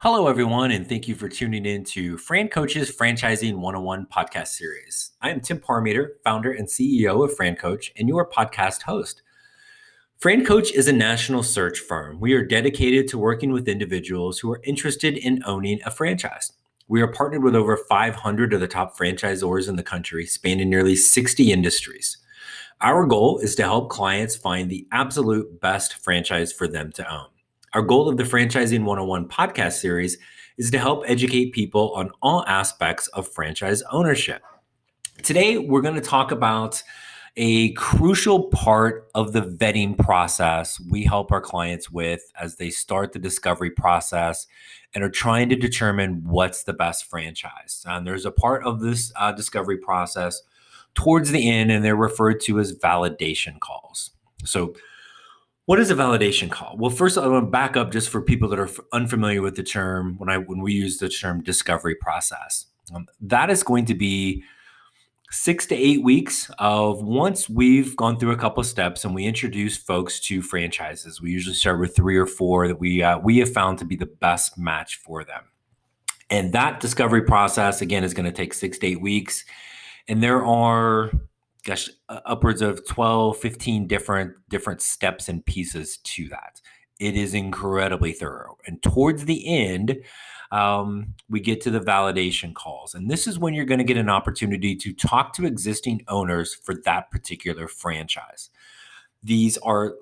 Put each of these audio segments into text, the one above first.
Hello, everyone, and thank you for tuning in to Fran Coach's Franchising 101 podcast series. I am Tim Parmeter, founder and CEO of Fran Coach, and your podcast host. Fran Coach is a national search firm. We are dedicated to working with individuals who are interested in owning a franchise. We are partnered with over 500 of the top franchisors in the country, spanning nearly 60 industries. Our goal is to help clients find the absolute best franchise for them to own. Our goal of the Franchising 101 podcast series is to help educate people on all aspects of franchise ownership. Today, we're going to talk about a crucial part of the vetting process we help our clients with as they start the discovery process and are trying to determine what's the best franchise. And there's a part of this discovery process towards the end, and they're referred to as validation calls. So, what is a validation call? Well, first, I want to back up just for people that are unfamiliar with the term when we use the term discovery process. That is going to be 6 to 8 weeks of once we've gone through a couple of steps and we introduce folks to franchises. We usually start with 3 or 4 that we have found to be the best match for them. And that discovery process, again, is going to take 6 to 8 weeks. And there are upwards of 12, 15 different steps and pieces to that. It is incredibly thorough. And towards the end, we get to the validation calls. And this is when you're going to get an opportunity to talk to existing owners for that particular franchise. These are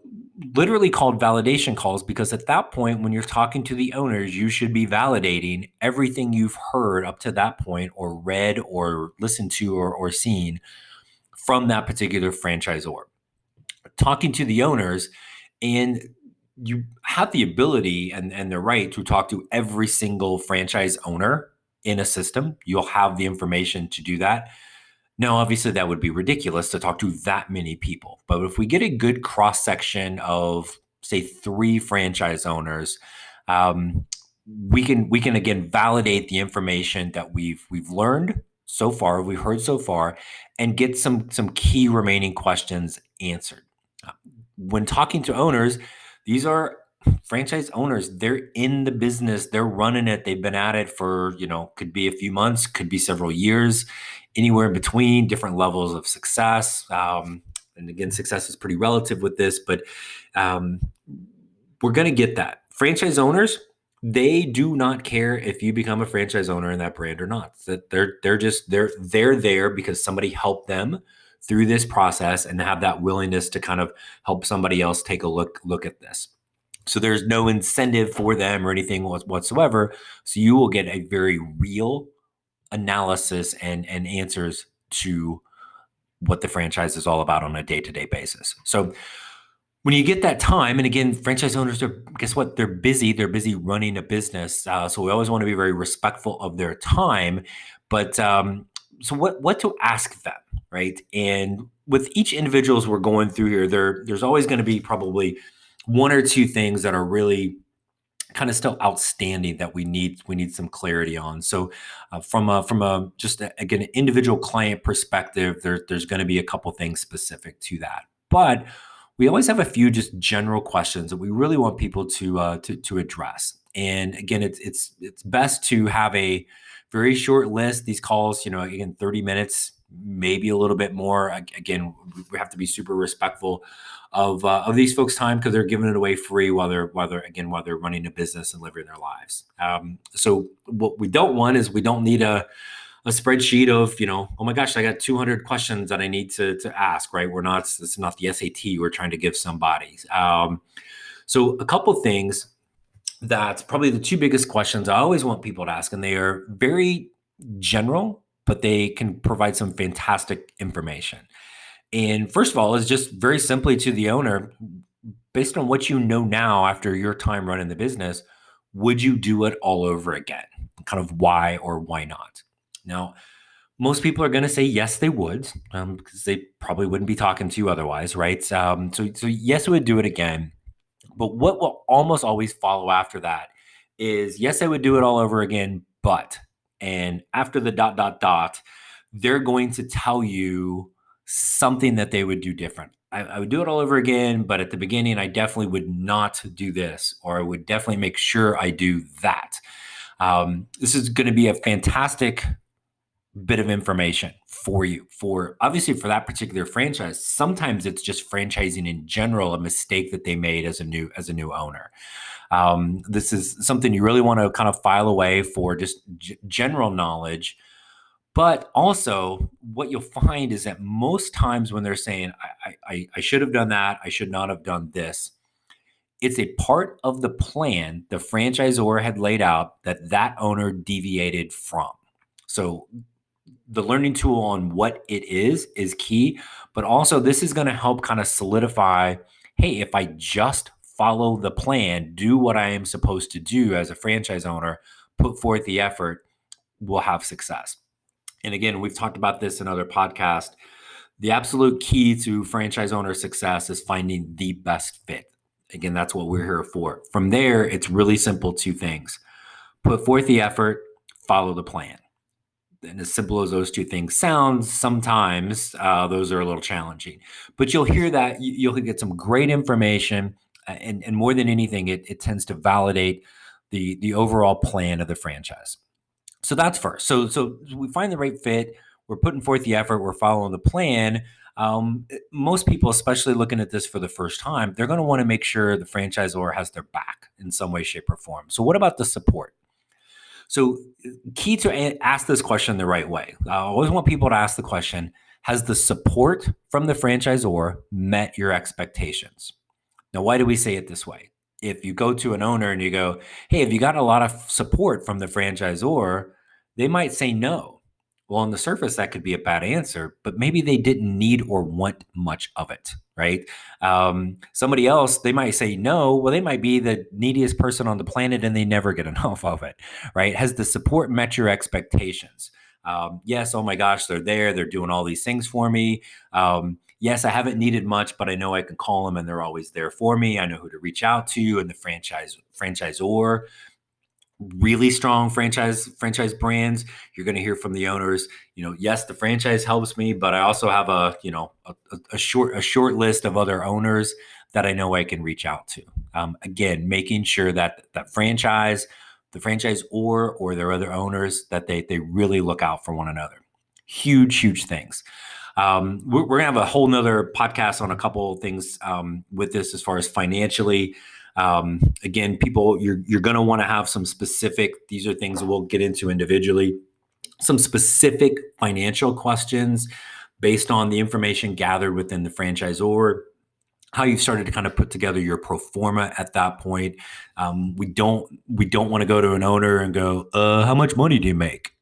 literally called validation calls because at that point, when you're talking to the owners, you should be validating everything you've heard up to that point or read or listened to or seen from that particular franchisor. Talking to the owners, and you have the ability and the right to talk to every single franchise owner in a system. You'll have the information to do that. Now, obviously, that would be ridiculous to talk to that many people. But if we get a good cross-section of, say, 3 franchise owners, we can again validate the information that we've learned so far, we've heard so far, and get some key remaining questions answered. When talking to owners, these are franchise owners. They're in the business. They're running it. They've been at it for, could be a few months, could be several years, anywhere in between, different levels of success. And again, success is pretty relative with this, but we're going to get that. Franchise owners, they do not care if you become a franchise owner in that brand or not. That they're there because somebody helped them through this process and have that willingness to kind of help somebody else take a look at this. So there's no incentive for them or anything whatsoever. So you will get a very real analysis and answers to what the franchise is all about on a day-to-day basis. So when you get that time, and again, franchise owners guess what? They're busy. They're busy running a business. So we always want to be very respectful of their time. But so what to ask them, right? And with each individuals we're going through here, there's always going to be probably 1 or 2 things that are really kind of still outstanding that we need some clarity on. So from a just again individual client perspective, there's going to be a couple things specific to that. But we always have a few just general questions that we really want people to address. And again, it's best to have a very short list. These calls, again, 30 minutes, maybe a little bit more. Again, we have to be super respectful of these folks' time because they're giving it away free while they're running a business and living their lives. So what we don't want is we don't need a spreadsheet of, oh my gosh, I got 200 questions that I need to ask, right? It's not the SAT we're trying to give somebody. So a couple things that's probably the 2 biggest questions I always want people to ask, and they are very general, but they can provide some fantastic information. And first of all, is just very simply to the owner, based on what you know now after your time running the business, would you do it all over again? Kind of why or why not? Now, most people are going to say yes, they would, because they probably wouldn't be talking to you otherwise, right? So yes, I would do it again. But what will almost always follow after that is, yes, I would do it all over again, but, and after the ... they're going to tell you something that they would do different. I would do it all over again, but at the beginning, I definitely would not do this, or I would definitely make sure I do that. This is going to be a fantastic bit of information for you, for obviously for that particular franchise. Sometimes it's just franchising in general, a mistake that they made as a new owner. This is something you really want to kind of file away for just general knowledge. But also, what you'll find is that most times when they're saying, I should have done that, I should not have done this, it's a part of the plan the franchisor had laid out that owner deviated from. So the learning tool on what it is key, but also this is going to help kind of solidify, hey, if I just follow the plan, do what I am supposed to do as a franchise owner, put forth the effort, we'll have success. And again, we've talked about this in other podcasts. The absolute key to franchise owner success is finding the best fit. Again, that's what we're here for. From there, it's really simple, two things. Put forth the effort, follow the plan. And as simple as those two things sound, sometimes those are a little challenging. But you'll hear that, you'll get some great information. And more than anything, it tends to validate the overall plan of the franchise. So that's first. So we find the right fit. We're putting forth the effort. We're following the plan. Most people, especially looking at this for the first time, they're going to want to make sure the franchisor has their back in some way, shape, or form. So what about the support? So key to ask this question the right way. I always want people to ask the question, has the support from the franchisor met your expectations? Now, why do we say it this way? If you go to an owner and you go, hey, have you got a lot of support from the franchisor? They might say no. Well, on the surface, that could be a bad answer, but maybe they didn't need or want much of it, right? Somebody else, they might say no. Well, they might be the neediest person on the planet and they never get enough of it, right? Has the support met your expectations? Yes, oh my gosh, they're there. They're doing all these things for me. Yes, I haven't needed much, but I know I can call them and they're always there for me. I know who to reach out to, and the franchisor, really strong franchise brands. You're going to hear from the owners, yes, the franchise helps me, but I also have a short list of other owners that I know I can reach out to. Again, making sure that the franchisor or their other owners, that they really look out for one another. Huge things. We're going to have a whole nother podcast on a couple of things with this as far as financially. Again, people, you're going to want to have some specific, these are things that we'll get into individually, some specific financial questions based on the information gathered within the franchisor, how you've started to kind of put together your pro forma at that point. We don't want to go to an owner and go, how much money do you make?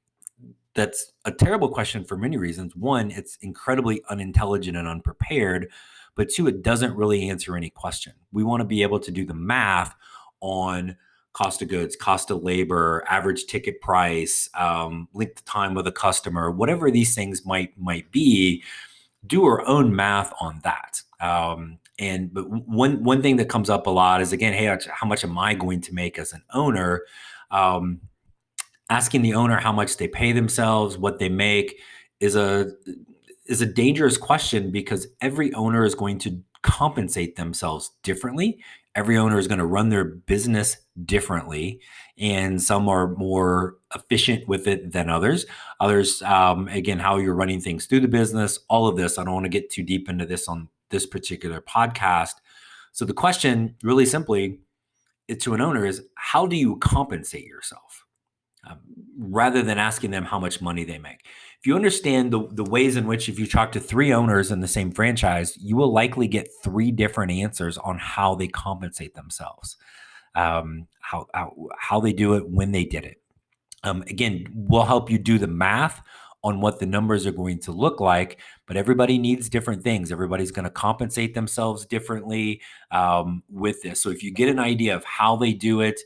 That's a terrible question for many reasons. One, it's incredibly unintelligent and unprepared. But two, it doesn't really answer any question. We want to be able to do the math on cost of goods, cost of labor, average ticket price, length of time with a customer, whatever these things might be, do our own math on that. But one thing that comes up a lot is, again, hey, how much am I going to make as an owner? Asking the owner how much they pay themselves, what they make, is a dangerous question, because every owner is going to compensate themselves differently. Every owner is going to run their business differently, and some are more efficient with it than others. Others, again, how you're running things through the business, all of this. I don't want to get too deep into this on this particular podcast. So the question, really simply, to an owner is, how do you compensate yourself? Rather than asking them how much money they make. If you understand the ways in which, if you talk to three owners in the same franchise, you will likely get three different answers on how they compensate themselves, how they do it, when they did it. Again, we'll help you do the math on what the numbers are going to look like, but everybody needs different things. Everybody's going to compensate themselves differently with this. So if you get an idea of how they do it,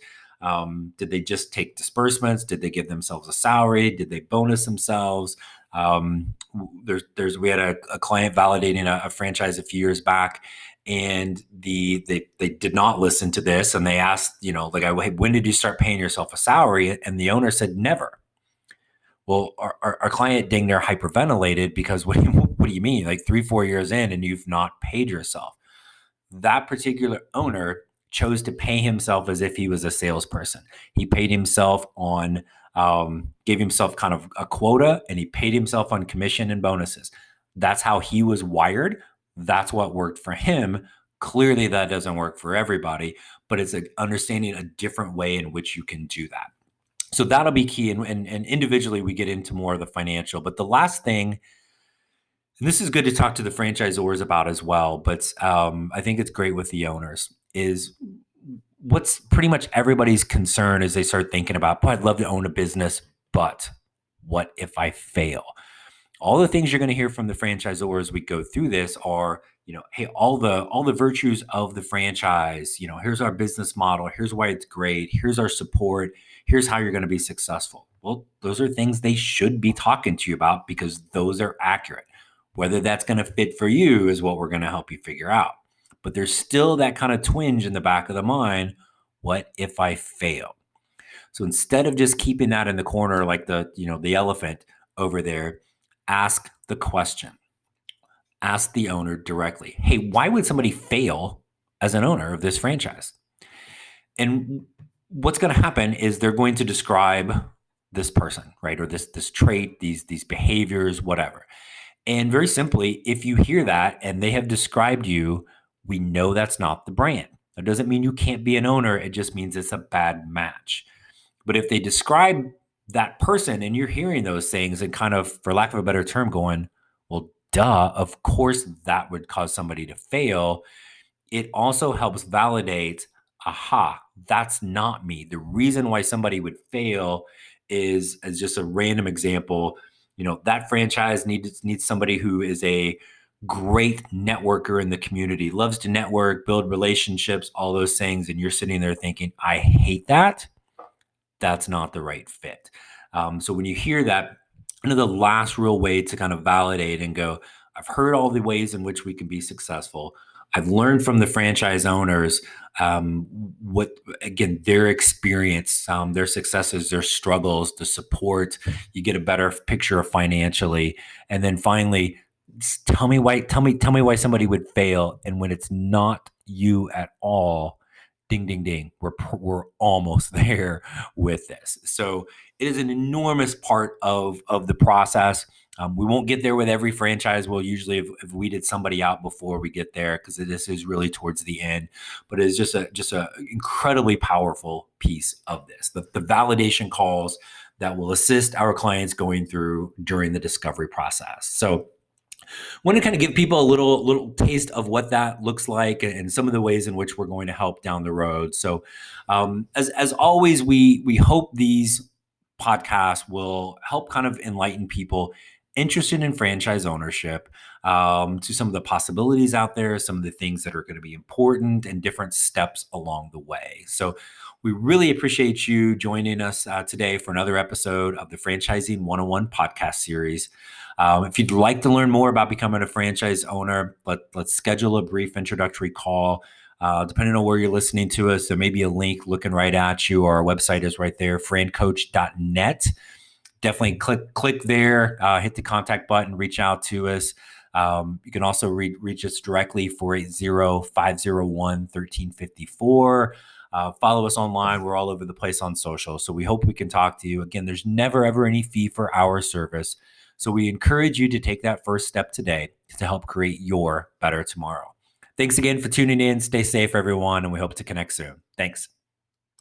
did they just take disbursements? Did they give themselves a salary? Did they bonus themselves? We had a client validating a franchise a few years back, and they did not listen to this, and they asked, when did you start paying yourself a salary? And the owner said, never. Well, our client dang near hyperventilated, because what do you mean? Like 3-4 years in and you've not paid yourself? That particular owner chose to pay himself as if he was a salesperson. He paid himself on, gave himself kind of a quota, and he paid himself on commission and bonuses. That's how he was wired. That's what worked for him. Clearly, that doesn't work for everybody, but it's understanding a different way in which you can do that. So that'll be key. And individually, we get into more of the financial. But the last thing, and this is good to talk to the franchisors about as well, but I think it's great with the owners, is what's pretty much everybody's concern as they start thinking about, I'd love to own a business, but what if I fail? All the things you're going to hear from the franchisor as we go through this are, hey, all the virtues of the franchise, here's our business model, here's why it's great, here's our support, here's how you're going to be successful. Well, those are things they should be talking to you about because those are accurate. Whether that's going to fit for you is what we're going to help you figure out. But there's still that kind of twinge in the back of the mind. What if I fail? So instead of just keeping that in the corner like the elephant over there, ask the question. Ask the owner directly. Hey, why would somebody fail as an owner of this franchise? And what's going to happen is they're going to describe this person, right? Or this trait, these behaviors, whatever. And very simply, if you hear that and they have described you, we know that's not the brand. That doesn't mean you can't be an owner. It just means it's a bad match. But if they describe that person and you're hearing those things and kind of, for lack of a better term, going, well, duh, of course that would cause somebody to fail. It also helps validate, aha, that's not me. The reason why somebody would fail is, as just a random example, that franchise needs somebody who is a great networker in the community, loves to network, build relationships, all those things. And you're sitting there thinking, I hate that. That's not the right fit. So when you hear that, the last real way to kind of validate and go, I've heard all the ways in which we can be successful. I've learned from the franchise owners their experience, their successes, their struggles, the support. You get a better picture of financially, and then finally, tell me why somebody would fail. And when it's not you at all, ding, ding, ding, we're almost there with this. So it is an enormous part of the process. We won't get there with every franchise. We'll usually have weeded somebody out before we get there because this is really towards the end. But it's just a incredibly powerful piece of this. The validation calls that will assist our clients going through during the discovery process. So want to kind of give people a little taste of what that looks like and some of the ways in which we're going to help down the road. So as always, we hope these podcasts will help kind of enlighten people interested in franchise ownership to some of the possibilities out there, some of the things that are going to be important and different steps along the way. So we really appreciate you joining us today for another episode of the Franchising 101 podcast series. If you'd like to learn more about becoming a franchise owner, let's schedule a brief introductory call. Depending on where you're listening to us, there may be a link looking right at you, or our website is right there, francoach.net. Definitely click there, hit the contact button, reach out to us. You can also reach us directly, 480-501-1354. Follow us online. We're all over the place on social. So we hope we can talk to you. Again, there's never, ever any fee for our service. So we encourage you to take that first step today to help create your better tomorrow. Thanks again for tuning in. Stay safe, everyone, and we hope to connect soon. Thanks.